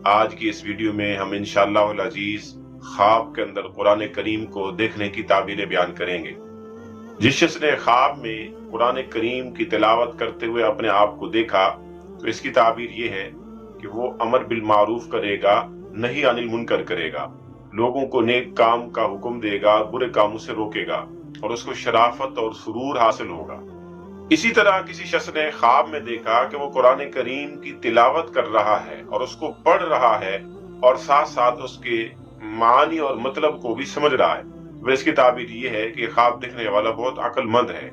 आज की इस वीडियो में हम इंशाअल्लाह अल अजीज ख्वाब के अंदर कुरान करीम को देखने की ताबीरें बयान करेंगे। जिस शख्स ने ख्वाब में कुरान करीम की तिलावत करते हुए अपने आप को देखा तो इसकी ताबीर ये है कि वो अमर बिल मारूफ करेगा, नही अनिल मुनकर करेगा, लोगों को नेक काम का हुक्म देगा, बुरे कामों से रोकेगा और उसको शराफत और सुरूर हासिल होगा। इसी तरह किसी शख्स ने ख्वाब में देखा कि वो कुरान करीम की तिलावत कर रहा है और उसको पढ़ रहा है और साथ साथ उसके मानी और मतलब को भी समझ रहा है, वह इसकी ताबीर ये है कि ख्वाब देखने वाला बहुत अक्लमंद है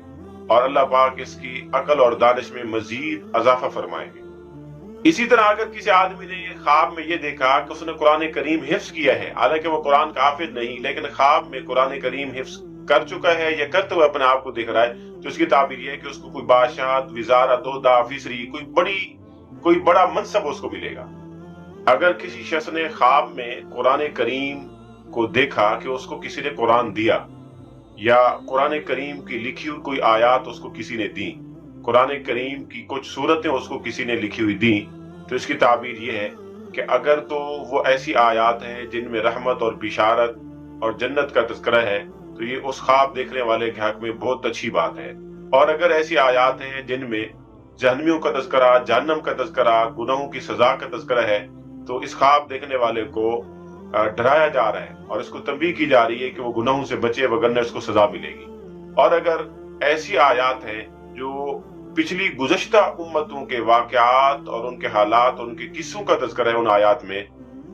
और अल्लाह पाक इसकी अकल और दानिश में मजीद अजाफा फरमाएंगे। इसी तरह अगर किसी आदमी ने ख्वाब में ये देखा कि उसने कुरान करीम हिफ्ज किया है, हालांकि वो कुरान का हाफिज नहीं, लेकिन ख्वाब में कुरान करीम हिफ्ज कर चुका है या करते हुए अपने आप को देख रहा है, तो इसकी ताबीर ये है कि उसको कोई बादशाहत, विजारत, ओहदा, ऑफिसरी, कोई बड़ा मनसब उसको मिलेगा। अगर किसी शख्स ने ख्वाब में कुरान करीम को देखा कि उसको किसी ने कुरान दिया या कुरान करीम की लिखी हुई कोई आयत उसको किसी ने दी, कुरान करीम की कुछ सूरतें उसको किसी ने लिखी हुई दी, तो इसकी ताबीर ये है कि अगर तो वो ऐसी आयत हैं जिनमें रहमत और बिशारत और जन्नत का तज़किरा है तो ये उस ख्वाब देखने वाले के हक में बहुत अच्छी बात है। और अगर ऐसी आयत हैं जिनमें जहन्नमियों का तज़किरा, जहन्नम का तज़किरा, गुनाहों की सजा का तज़किरा है, तो इस ख्वाब देखने वाले को डराया जा रहा है और इसको तंबीह की जा रही है कि वो गुनाहों से बचे, वगरना इसको सजा मिलेगी। और अगर ऐसी आयत हैं जो पिछली गुज़श्ता उम्मतों के वाक़यात और उनके हालात और उनके किस्सों का तज़किरा है उन आयत में,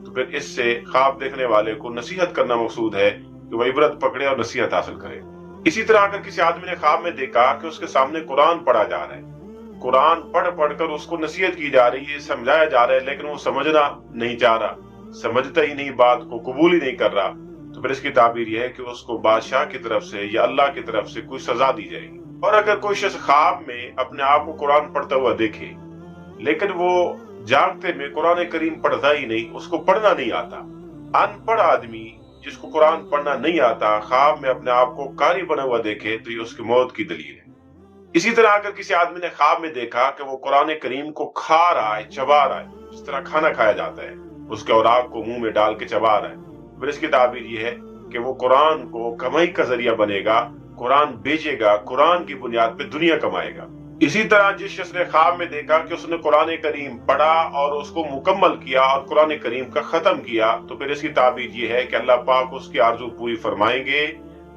तो फिर इससे ख्वाब देखने वाले को नसीहत करना मकसूद है कि वह इबरत पकड़े और नसीहत हासिल करे। इसी तरह अगर किसी आदमी ने ख्वाब में देखा कि उसके सामने कुरान पढ़ा जा रहा है, कुरान पढ़ कर उसको नसीहत की जा रही है, समझाया जा रहा है, लेकिन वो समझना नहीं चाह रहा, समझता ही नहीं, बात को कबूल ही नहीं कर रहा, तो फिर इसकी ताबीर यह है कि उसको बादशाह की तरफ से या अल्लाह की तरफ से कोई सजा दी जाएगी। और अगर कोई शख्स ख्वाब में अपने आप को कुरान पढ़ता हुआ देखे लेकिन वो जागते में कुरान करीम पढ़ता ही नहीं, उसको पढ़ना नहीं आता, अनपढ़ आदमी जिसको कुरान पढ़ना नहीं आता ख्वाब में अपने आप को कारी बना हुआ देखे, तो ये उसकी मौत की दलील है। इसी तरह अगर किसी आदमी ने ख्वाब में देखा कि वो कुरान करीम को खा रहा है, चबा रहा है, जिस तरह खाना खाया जाता है, उसके औराक को मुंह में डाल के चबा रहा है, फिर इसकी ताबीर ये है कि वो कुरान को कमाई का जरिया बनेगा, कुरान बेचेगा, कुरान की बुनियाद पे दुनिया कमाएगा। इसी तरह जिस शख्स ने ख्वाब में देखा कि उसने कुरान करीम पढ़ा और उसको मुकम्मल किया और कुरान करीम का खत्म किया, तो फिर इसकी ताबीर ये है कि अल्लाह पाक उसकी आरज़ू पूरी फरमाएंगे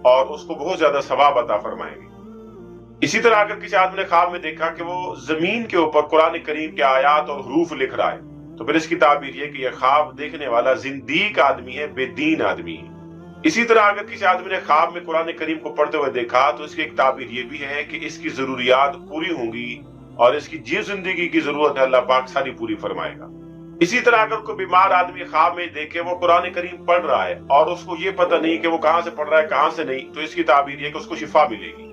और उसको बहुत ज्यादा सवाब अता फरमाएंगे। इसी तरह अगर किसी आदमी ने ख्वाब में देखा कि वो जमीन के ऊपर कुरान करीम के आयात और हरूफ लिख रहा है, तो फिर इसकी ताबीर ये कि यह ख्वाब देखने वाला जिंदीक आदमी है, बेदीन आदमी है। इसी तरह अगर किसी आदमी ने ख्वाब में कुरान करीम को पढ़ते हुए देखा तो इसकी एक ताबीर ये भी है कि इसकी जरूरियात पूरी होंगी और इसकी जी जिंदगी की जरूरत है, अल्लाह पाक सारी पूरी फरमाएगा। इसी तरह अगर कोई बीमार आदमी ख्वाब में देखे वो कुरान करीम पढ़ रहा है और उसको ये पता नहीं कि वो कहाँ से पढ़ रहा है, कहाँ से नहीं, तो इसकी ताबीर ये कि उसको शिफा मिलेगी।